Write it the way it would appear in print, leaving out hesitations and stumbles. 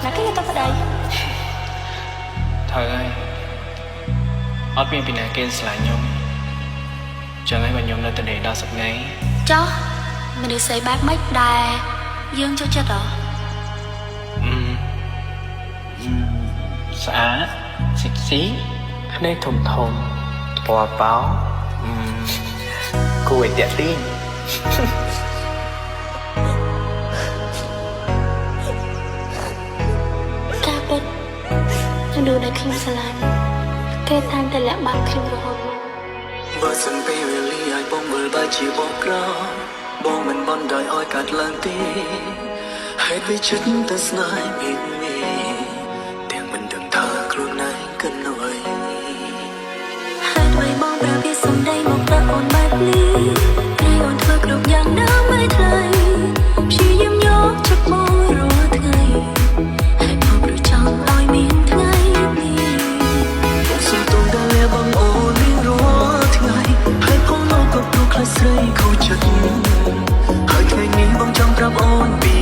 ណាគេទៅប្តីថើហើយអត់មានពីណាគេស្រឡាញ់ខ្ញុំចឹងហើយបើខ្ញុំនៅតែដល់សប្ងៃចុះមនុស្សស្អីបែបម៉េចដែរយើងចូលចិត្តហ៎ស្អាតសិចស៊ីភ្នែកធំធំពណ៌បោគួរឲ្យតាក់ទាញការពិតមនុស្សដែលខ្ញុំស្រឡាញ់គេតាំងតែលាក់បាត់ខ្ញុំរហូតមកបើសិនពេលវេលាឲ្យបងមើលបែរជាបងក្របងមិនបន់ដោយឲ្យកាត់ឡើងទេហេតុវាចិត្តតែស្នេហ៍មានទាំងមិនដឹងថាខ្លួនឯងគិតនៅអីហេតុអ្វីបងប្រើពាក្យសំដីមកប្រាប់អូនបែបនេះព្រៃអូនធ្វើគ្រប់យ៉ាងដើម្បីថ្លៃព្យាយាមយកចិត្តមករាល់ថ្ងៃហើយបងប្រចង់ឲ្យមានថ្ងៃនេះបងសុំទោសដែលលាបងអូនមានរាល់ថ្ងៃហើយផងលោកក៏ព្រោះខ្លាចស្រីខូចចិត្តហើយថ្ងៃនេះបងចង់ប្រាប់អូនពី